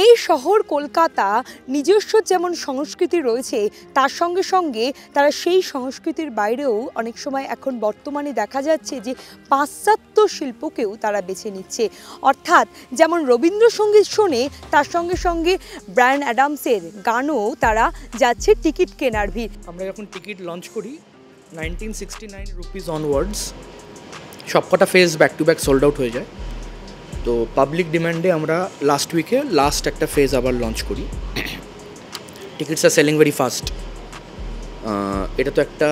এই শহর কলকাতা নিজস্ব যেমন সংস্কৃতি রয়েছে, তার সঙ্গে সঙ্গে তারা সেই সংস্কৃতির বাইরেও অনেক সময় এখন বর্তমানে দেখা যাচ্ছে যে পাশ্চাত্য শিল্পকেও তারা বেছে নিচ্ছে। অর্থাৎ যেমন রবীন্দ্রসঙ্গীত শোনে, তার সঙ্গে সঙ্গে ব্রায়ান অ্যাডামসের গানও তারা যাচ্ছে টিকিট কেনার ভিড়। আমরা যখন টিকিট লঞ্চ করি 1969 রুপিস অনওয়ার্ডস, সবকটা phase back to back sold out হয়ে যায়। তো পাবলিক ডিম্যান্ডে আমরা লাস্ট উইকে একটা ফেজ আবার লঞ্চ করি। টিকিটস আর সেলিং ভেরি ফাস্ট। এটা তো একটা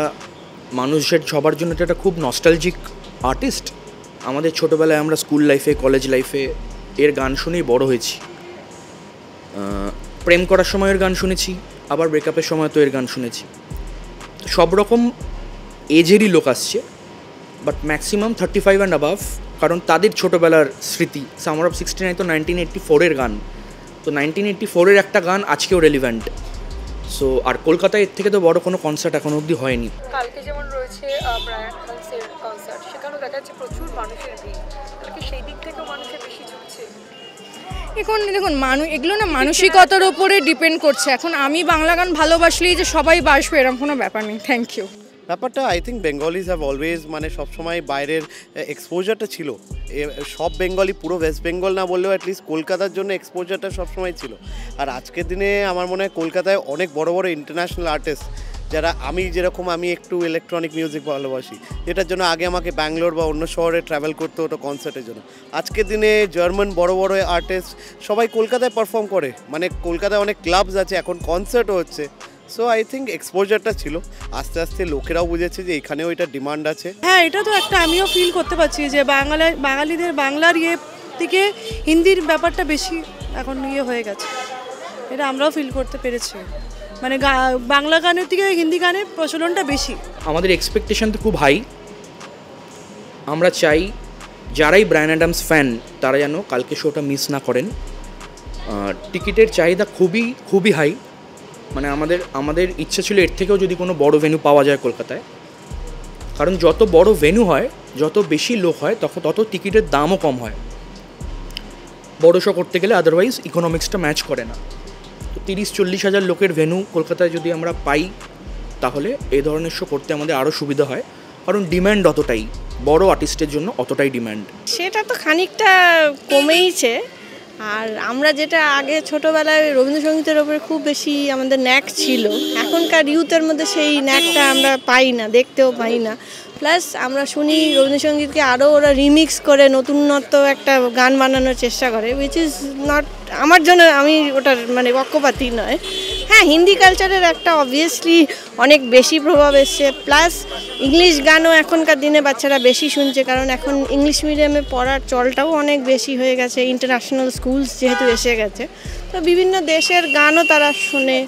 মানুষের সবার জন্য এটা একটা খুব নস্টালজিক আর্টিস্ট। আমাদের ছোটোবেলায় আমরা স্কুল লাইফে, কলেজ লাইফে এর গান শুনেই বড় হয়েছি। প্রেম করার সময় এর গান শুনেছি, আবার ব্রেকআপের সময় তো এর গান শুনেছি। সব রকম এজেরই লোক আসছে, বাট ম্যাক্সিমাম 35 অ্যান্ড অ্যাবাভ, কারণ তাদের ছোটোবেলার স্মৃতি। সামার অফ 69 তো 1984-এর গান, তো 1984-এর একটা গান আজকেও রেলিভেন্ট। সো আর কলকাতায় এর থেকে তো বড় কোনো কনসার্ট এখনো অবধি হয়নি। কালকে যেমন রয়েছে ব্রায়ান অ্যাডামসের কনসার্ট, সেখানেও দেখা যাচ্ছে প্রচুর মানুষের ভিড়। সেই দিক থেকেও মানুষের বেশি ঝুঁকছে। এখন দেখুন, এগুলো না মানসিকতার উপরে ডিপেন্ড করছে। এখন আমি বাংলা গান ভালোবাসলেই যে সবাই বাসবে এরকম কোনো ব্যাপার নেই। Thank you. ব্যাপারটা I think Bengalis have always সবসময় বাইরের এক্সপোজারটা ছিল। সব বেঙ্গলি, পুরো ওয়েস্ট বেঙ্গল না বললেও অ্যাটলিস্ট কলকাতার জন্য এক্সপোজারটা সবসময় ছিল। আর আজকের দিনে আমার মনে হয় কলকাতায় অনেক বড় বড় ইন্টারন্যাশনাল আর্টিস্ট, যারা আমি একটু ইলেকট্রনিক মিউজিক ভালোবাসি, যেটার জন্য আগে আমাকে ব্যাঙ্গালোর বা অন্য শহরে ট্রাভেল করতে হতো কনসার্টের জন্য। আজকের দিনে জার্মান বড় বড় আর্টিস্ট সবাই কলকাতায় পারফর্ম করে। কলকাতায় অনেক ক্লাবস আছে, এখন কনসার্টও হচ্ছে। সো আই থিঙ্ক এক্সপোজারটা ছিল, আস্তে আস্তে লোকেরাও বুঝেছে যে এখানেও এটা ডিমান্ড আছে। হ্যাঁ, এটা তো একটা আমিও ফিল করতে পারছি যে বাঙালিদের বাংলার থেকে হিন্দির ব্যাপারটা বেশি এখন হয়ে গেছে। এটা আমরাও ফিল করতে পেরেছি। বাংলা গানের থেকে হিন্দি গানের প্রচলনটা বেশি। আমাদের এক্সপেকটেশন তো খুব হাই। আমরা চাই যারাই ব্রায়ান অ্যাডামস ফ্যান তারা যেন কালকে শোটা মিস না করেন। টিকিটের চাহিদা খুবই খুবই হাই। আমাদের ইচ্ছা ছিল এর থেকেও যদি কোনো বড় ভেন্যু পাওয়া যায় কলকাতায়, কারণ যত বড় ভেন্যু হয়, যত বেশি লোক হয়, তত টিকিটের দামও কম হয়। বড় শো করতে গেলে আদারওয়াইজ ইকোনমিক্সটা ম্যাচ করে না। তো 30-40 হাজার লোকের ভেন্যু কলকাতায় যদি আমরা পাই, তাহলে এই ধরনের শো করতে আমাদের আরও সুবিধা হয়, কারণ ডিম্যান্ড অতটাই, বড় আর্টিস্টের জন্য অতটাই ডিম্যান্ড। সেটা তো খানিকটা কমেইছে। আর আমরা যেটা আগে ছোটোবেলায় রবীন্দ্রসঙ্গীতের ওপরে খুব বেশি আমাদের ন্যাক ছিল, এখনকার ইউথের মধ্যে সেই ন্যাকটা আমরা পাই না, দেখতেও পাই না। প্লাস আমরা শুনি রবীন্দ্রসঙ্গীতকে আরও ওরা রিমিক্স করে নতুনত্ব একটা গান বানানোর চেষ্টা করে, উইচ ইজ নট আমার জন্য, আমি ওটার পক্ষপাতী নয়। হ্যাঁ, হিন্দি কালচারের একটা অবভিয়াসলি অনেক বেশি প্রভাব এসছে। প্লাস ইংলিশ গানও এখনকার দিনে বাচ্চারা বেশি শুনছে, কারণ এখন ইংলিশ মিডিয়ামে পড়ার চলটাও অনেক বেশি হয়ে গেছে, ইন্টারন্যাশনাল স্কুলস যেহেতু এসে গেছে। তো বিভিন্ন দেশের গানও তারা শুনে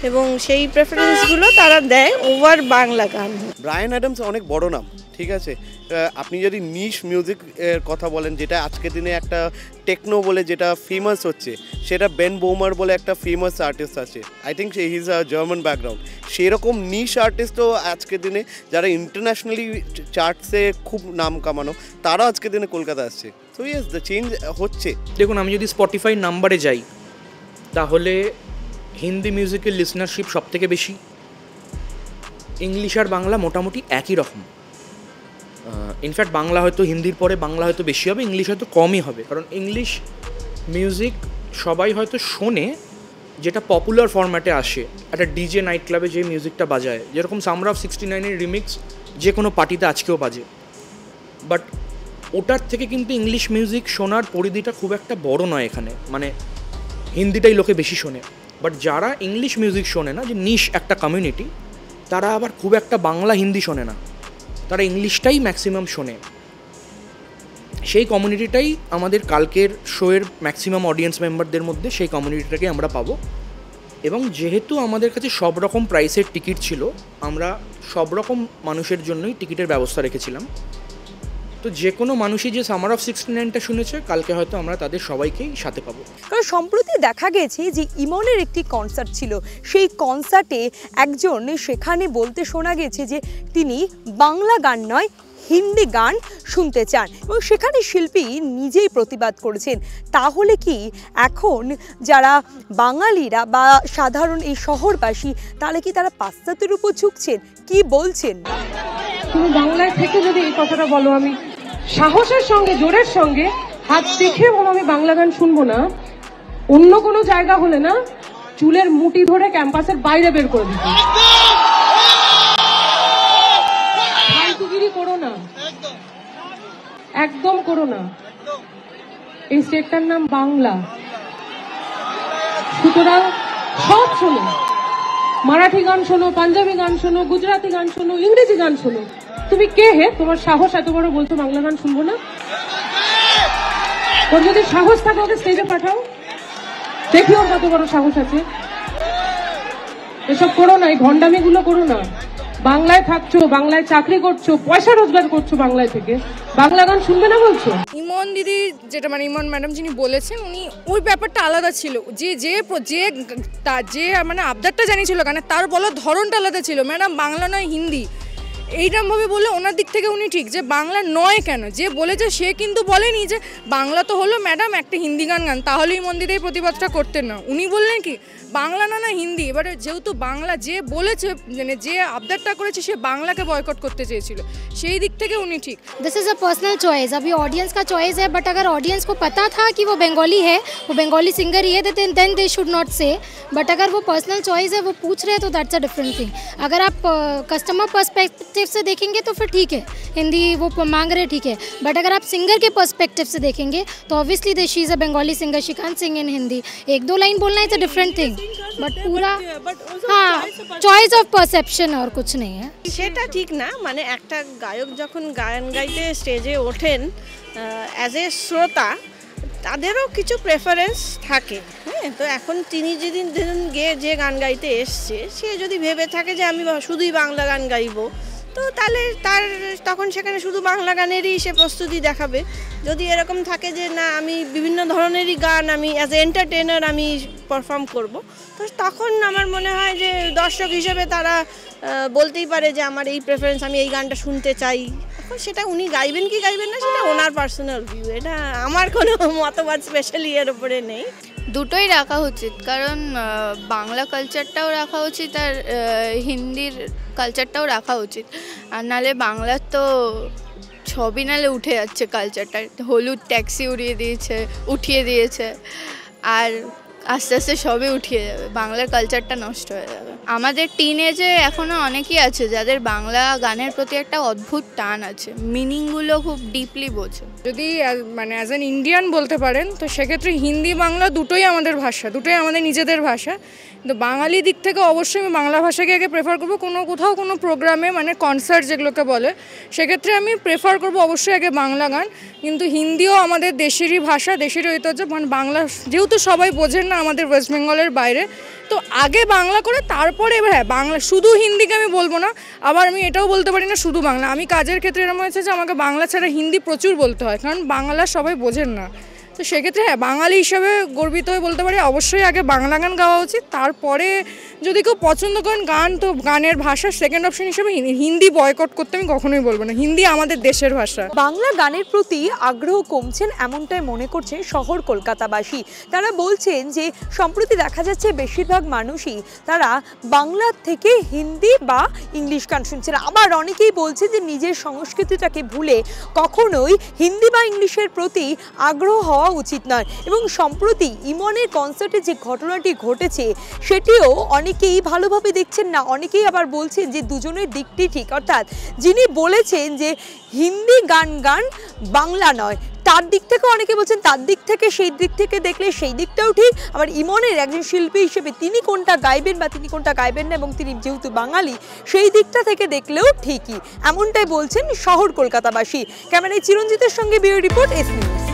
এবং সেই প্রেফারেন্সগুলো তারা দেয় ওভার বাংলা গান। ব্রায়ান অ্যাডামস অনেক বড় নাম, ঠিক আছে। আপনি যদি নিশ মিউজিক এর কথা বলেন, যেটা আজকের দিনে একটা টেকনো বলে যেটা ফেমাস হচ্ছে, সেটা বেন বোমার বলে একটা ফেমাস আর্টিস্ট আছে। I think he is a German background. সেরকম নিশ আর্টিস্টও আজকের দিনে যারা ইন্টারন্যাশনালি চার্টসে খুব নাম কামানো, তারাও আজকের দিনে কলকাতা আসছে। সো ইয়েস, দ্য চেঞ্জ হচ্ছে। দেখুন, আমি যদি স্পটিফাই নাম্বারে যাই, তাহলে হিন্দি মিউজিকের লিসনারশিপ সব থেকে বেশি। ইংলিশ আর বাংলা মোটামুটি একই রকম। ইনফ্যাক্ট বাংলা হয়তো হিন্দির পরে বাংলা হয়তো বেশি হবে, ইংলিশ হয়তো কমই হবে, কারণ ইংলিশ মিউজিক সবাই হয়তো শোনে যেটা পপুলার ফরম্যাটে আসে। একটা ডিজে নাইট ক্লাবে যে মিউজিকটা বাজায়, যেরকম সামার অফ 69-এর রিমিক্স যে কোনো পার্টিতে আজকেও বাজে, বাট ওটার থেকে কিন্তু ইংলিশ মিউজিক শোনার পরিধিটা খুব একটা বড় নয় এখানে। হিন্দিটাই লোকে বেশি শোনে। বাট যারা ইংলিশ মিউজিক শোনে না, যে নিশ একটা কমিউনিটি, তারা আবার খুব একটা বাংলা হিন্দি শোনে না, তারা ইংলিশটাই ম্যাক্সিমাম শোনে। সেই কমিউনিটিটাই আমাদের কালকের শোয়ের ম্যাক্সিমাম অডিয়েন্স মেম্বারদের মধ্যে, সেই কমিউনিটিটাকে আমরা পাবো। এবং যেহেতু আমাদের কাছে সব রকম প্রাইসের টিকিট ছিল, আমরা সব রকম মানুষের জন্যই টিকিটের ব্যবস্থা রেখেছিলাম। তো যে কোনো মানুষই যে সামার অফ 69টা শুনেছে, কালকে হয়তো আমরা তাদের সবাইকেই সাথে পাবো। কারণ সম্প্রতি দেখা গেছে যে ইমনের একটি কনসার্ট ছিল, সেই কনসার্টে একজন সেখানে বলতে শোনা গেছে যে তিনি বাংলা গান নয়, হিন্দি গান শুনতে চান এবং সেখানে শিল্পী নিজেই প্রতিবাদ করেছেন। তাহলে কি এখন যারা বাঙালিরা বা সাধারণ এই শহরবাসী তাহলে কি তারা পাশ্চাত্যের উপর ঝুঁকছেন? কি বলছেন? তুমি বাংলায় থেকে যদি এই কথাটা বলো, আমি সাহসের সঙ্গে জোরের সঙ্গে হাত দেখে বলো আমি বাংলা গান শুনবো না, অন্য কোনো জায়গা হলে না চুলের মুঠি ধরে ক্যাম্পাসের বাইরে বের করে দিত। ফালতুগিরি করো না, একদম করো না। এই স্টেটটার নাম বাংলা, সুতরাং সব শোনো, মারাঠি গান শোনো, পাঞ্জাবি গান শোনো, গুজরাটি গান শোনো, ইংরেজি গান শোনো। তুমি কে হে? তোমার সাহস এত বড় বলছো বাংলা গান শুনবো না? ওর যদি সাহস থাকে ওকে স্টেজে পাঠাও, দেখি ওর কত বড় সাহস আছে। এসব করো না, এই ভণ্ডামিগুলো করো না। বাংলায় থাকছো, বাংলায় চাকরি করছো, পয়সা রোজগার করছো বাংলায় থেকে, বাংলা গান শুনবে না বলছো? ইমন দিদি যেটা মানে ইমন ম্যাডাম যিনি বলেছেন উনি ওই ব্যাপারটা আলাদা ছিল, যে যে যে মানে আবদারটা জানিয়েছিল গানে তার বলার ধরনটা আলাদা ছিল। ম্যাডাম বাংলা নয় হিন্দি এইরকমভাবে বললে ওনার দিক থেকে উনি ঠিক, যে বাংলা নয় কেন, যে বলেছে সে কিন্তু বলেনি যে বাংলা তো হলো ম্যাডাম একটা হিন্দি গান গান, তাহলেই মন্দিরে এই প্রতিবাদটা করতেন না। উনি বললেন কি বাংলা না হিন্দি। এবারে যেহেতু বাংলা যে বলেছে মানে যে আবদারটা করেছে সে বাংলাকে বয়কট করতে চেয়েছিল, সেই দিক থেকে উনি ঠিক। This is a personal choice, अभी ऑडियंस का चॉइस है, बट अगर ऑडियंस को पता था कि वो बंगाली है, वो बंगाली सिंगर ही है, देन दे शुड नॉट से। बट अगर वो पर्सनल चॉइस है, वो पूछ रहे हैं तो दैट्स अ डिफरेंट थिंग। अगर आप कस्टमर पर्सपेक्टिव से देखेंगे तो फिर ठीक है, हिंदी वो मांग रहे ठीक है। बट अगर आप सिंगर के पर्सपेक्टिव से देखेंगे तो obviously she is a Bengali singer, she can't sing in Hindi. एक दो लाइन बोलना is a different thing, but पूरा हाँ चॉइस ऑफ परसेप्शन और कुछ नहीं है। সেটা ঠিক না, মানে একটা গায়ক যখন গান গাইতে স্টেজে ওঠেন অ্যাজ এ শ্রোতা তাদেরও কিছু প্রেফারেন্স থাকে। হ্যাঁ, তো এখন তিনি যেদিন গিয়ে যে গান গাইতে এসছে সে যদি ভেবে থাকে যে আমি শুধুই বাংলা গান গাইবো, তো তাহলে তার তখন সেখানে শুধু বাংলা গানেরই সে প্রস্তুতি দেখাবে। যদি এরকম থাকে যে না আমি বিভিন্ন ধরনেরই গান আমি অ্যাজ এ এন্টারটেনার আমি পারফর্ম করব, তো তখন আমার মনে হয় যে দর্শক হিসেবে তারা বলতেই পারে যে আমার এই প্রেফারেন্স, আমি এই গানটা শুনতে চাই। এখন সেটা উনি গাইবেন কি গাইবেন না সেটা ওনার পার্সোনাল ভিউ, এটা আমার কোনো মতবাদ স্পেশালি এর উপরে নেই। দুটোই রাখা উচিত, কারণ বাংলা কালচারটাও রাখা উচিত আর হিন্দির কালচারটাও রাখা উচিত। আর নালে বাংলার তো ছবি নালে উঠে যাচ্ছে কালচারটা, হলুদ ট্যাক্সি উঠিয়ে দিয়েছে আর আস্তে আস্তে সবই উঠিয়ে যাবে, বাংলার কালচারটা নষ্ট হয়ে যাবে। আমাদের টিনেজে এখনও অনেকেই আছে যাদের বাংলা গানের প্রতি একটা অদ্ভুত টান আছে, মিনিংগুলো খুব ডিপলি বোঝে। যদি মানে অ্যাজ অ্যান ইন্ডিয়ান বলতে পারেন তো সেক্ষেত্রে হিন্দি বাংলা দুটোই আমাদের ভাষা, দুটোই আমাদের নিজেদের ভাষা। কিন্তু বাঙালি দিক থেকে অবশ্যই আমি বাংলা ভাষাকে আগে প্রেফার করবো। কোথাও কোনো প্রোগ্রামে মানে কনসার্ট যেগুলোকে বলে সেক্ষেত্রে আমি প্রেফার করবো অবশ্যই আগে বাংলা গান। কিন্তু হিন্দিও আমাদের দেশেরই ভাষা, দেশেরই ঐতিহ্য। মানে বাংলা যেহেতু সবাই বোঝেন না আমাদের ওয়েস্ট বেঙ্গলের বাইরে, তো আগে বাংলা করে তারপরে এবার হ্যাঁ বাংলা, শুধু হিন্দিকে আমি বলবো না, আবার আমি এটাও বলতে পারি না শুধু বাংলা। আমি কাজের ক্ষেত্রে এরকম হয়েছে যে আমাকে বাংলা ছাড়া হিন্দি প্রচুর বলতে হয়, কারণ বাংলা সবাই বোঝেন না। তো সেক্ষেত্রে হ্যাঁ বাঙালি হিসাবে গর্বিত হয়ে বলতে পারি অবশ্যই আগে বাংলা গান গাওয়া উচিত, তারপরে যদি কেউ পছন্দ করেন গান তো গানের ভাষা সেকেন্ড অপশন হিসেবে হিন্দি বয়কট করতে আমি কখনোই বলবো না, হিন্দি আমাদের দেশের ভাষা। বাংলা গানের প্রতি আগ্রহ কমছেন এমনটাই মনে করছে শহর কলকাতাবাসী। তারা বলছেন যে সম্প্রতি দেখা যাচ্ছে বেশিরভাগ মানুষই তারা বাংলার থেকে হিন্দি বা ইংলিশ গান শুনছেন। আবার অনেকেই বলছে যে নিজের সংস্কৃতিটাকে ভুলে কখনোই হিন্দি বা ইংলিশের প্রতি আগ্রহ হওয়া উচিত নয়। এবং সম্প্রতি ইমনের কনসার্টে যে ঘটনাটি ঘটেছে সেটিও অনেকেই ভালোভাবে দেখছেন না, অনেকেই আবার বলছেন যে দুজনের দিকটি ঠিক। অর্থাৎ যিনি বলেছেন যে হিন্দি গান গান বাংলা নয়, তার দিক থেকে অনেকে বলছেন তার দিক থেকে, সেই দিক থেকে দেখলে সেই দিকটাও ঠিক। আবার ইমনের একজন শিল্পী হিসেবে তিনি কোনটা গাইবেন বা তিনি কোনটা গাইবেন না, এবং তিনি যেহেতু বাঙালি সেই দিকটা থেকে দেখলেও ঠিকই, এমনটাই বলছেন শহর কলকাতাবাসী। ক্যামেরায় চিরঞ্জিতের সঙ্গে ব্যুরো রিপোর্ট, এস নিউজ।